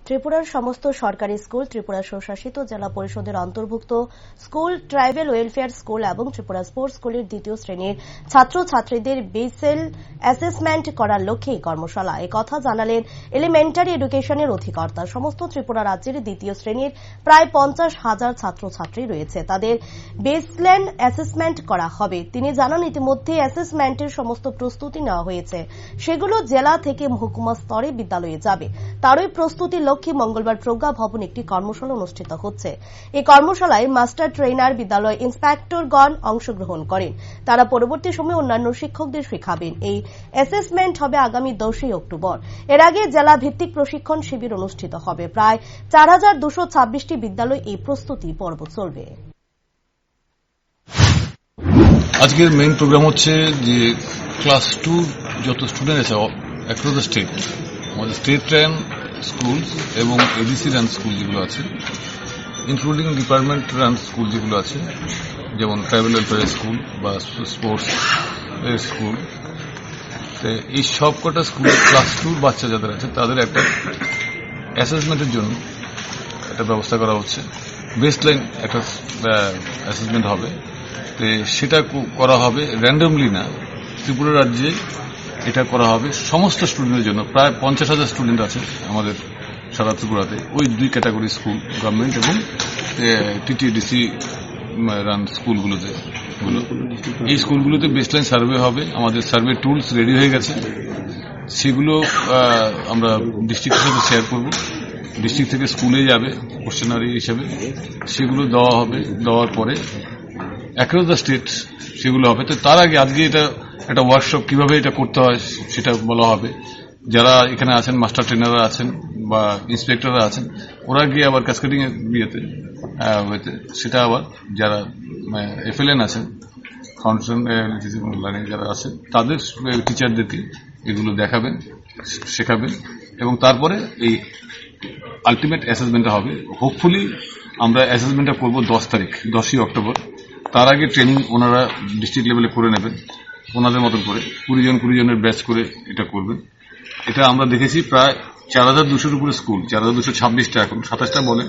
ত্রিপুরার সমস্ত সরকারি স্কুল, ত্রিপুরা স্বশাসিত জেলা পরিষদের অন্তর্ভুক্ত স্কুল, ট্রাইবাল ওয়েলফেয়ার স্কুল এবং ত্রিপুরা স্পোর্টস স্কুলের দ্বিতীয় শ্রেণীর ছাত্রছাত্রীদের বেসেল অ্যাসেসমেন্ট করার লক্ষ্যে এই কর্মশালা। একথা জানালেন এলিমেন্টারি এডুকেশনের অধিকর্তা। সমস্ত ত্রিপুরা রাজ্যের দ্বিতীয় শ্রেণীর প্রায় 50,000 ছাত্রছাত্রী রয়েছে, তাদের বেসলাইন অ্যাসেসমেন্ট করা হবে। তিনি জানান, ইতিমধ্যে অ্যাসেসমেন্টের সমস্ত প্রস্তুতি নেওয়া হয়েছে, সেগুলো জেলা থেকে মহকুমা স্তরে বিদ্যালয়ে যাবে। তারই প্রস্তুতির লক্ষ্যে মঙ্গলবার প্রজ্ঞা ভবন একটি কর্মশালা অনুষ্ঠিত হচ্ছে। এই কর্মশালায় মাস্টার ট্রেনার, বিদ্যালয় ইন্সপেক্টরগণ অংশগ্রহণ করেন। তারা পরবর্তী সময়ে অন্যান্য শিক্ষকদের শেখাবেন। এই অ্যাসেসমেন্ট হবে আগামী 10 অক্টোবর। এর আগে জেলা ভিত্তিক প্রশিক্ষণ শিবির অনুষ্ঠিত হবে। প্রায় 4226টি বিদ্যালয় এই প্রস্তুতি পর্ব চলবে। আজকের মেইন প্রোগ্রাম হচ্ছে যে ক্লাস 2 যত স্টুডেন্ট আছে অ্যাক্রস দ্য স্টেট, আমাদের স্টেট রান স্কুল এবং এডিসি রান স্কুল যেগুলো আছে, ইনক্লুডিং ডিপার্টমেন্ট রান স্কুল যেগুলো আছে, যেমন ট্রাইবাল ওয়েলফেয়ার স্কুল বা স্পোর্টস স্কুল, এই সব কটা স্কুলের ক্লাস 2 বাচ্চা যাদের আছে তাদের একটা অ্যাসেসমেন্টের জন্য একটা ব্যবস্থা করা হচ্ছে। বেসলাইন একটা অ্যাসেসমেন্ট হবে, সেটা করা হবে র্যান্ডমলি না, ত্রিপুরা রাজ্যে এটা করা হবে সমস্ত স্টুডেন্টের জন্য। প্রায় 50,000 স্টুডেন্ট আছে আমাদের সারা ত্রিপুরাতে, ওই 2 ক্যাটাগরি স্কুল, গভর্নমেন্ট এবং টিটিডিসি রান স্কুলগুলোতে। এই স্কুলগুলোতে বেসলাইন সার্ভে হবে। আমাদের সার্ভে টুলস রেডি হয়ে গেছে, সেগুলো আমরা ডিস্ট্রিক্টের সাথে শেয়ার করব। ডিস্ট্রিক্ট থেকে স্কুলে যাবে কোশ্চেনারি হিসেবে, সেগুলো দেওয়া হবে। দেওয়ার পরে অ্যাক্রস দ্য স্টেট সেগুলো হবে। তো তার আগে আজকে এটা একটা ওয়ার্কশপ, কিভাবে এটা করতে হয় সেটা বলা হবে। যারা এখানে আছেন, মাস্টার ট্রেনাররা আছেন বা ইন্সপেক্টররা আছেন, ওরা গিয়ে আবার ক্যাসকেডিং এর হয়েছে সেটা আবার যারা এফএলএন আছেন, ফাউন্ডেশন লার্নিং যারা আছে, তাদের টিচারদেরকে এগুলো দেখাবেন, শেখাবেন এবং তারপরে এই আলটিমেট অ্যাসেসমেন্টটা হবে। হোপফুলি আমরা অ্যাসেসমেন্টটা করবো 10 অক্টোবর। তার আগে ট্রেনিং ওনারা ডিস্ট্রিক্ট লেভেলে করে নেবেন ওনাদের মতন করে, 20 জনের ব্যাচ করে এটা করবেন। এটা আমরা দেখেছি প্রায় 4,200-র উপরে স্কুল, 4,226টা, এখন 27টা বলে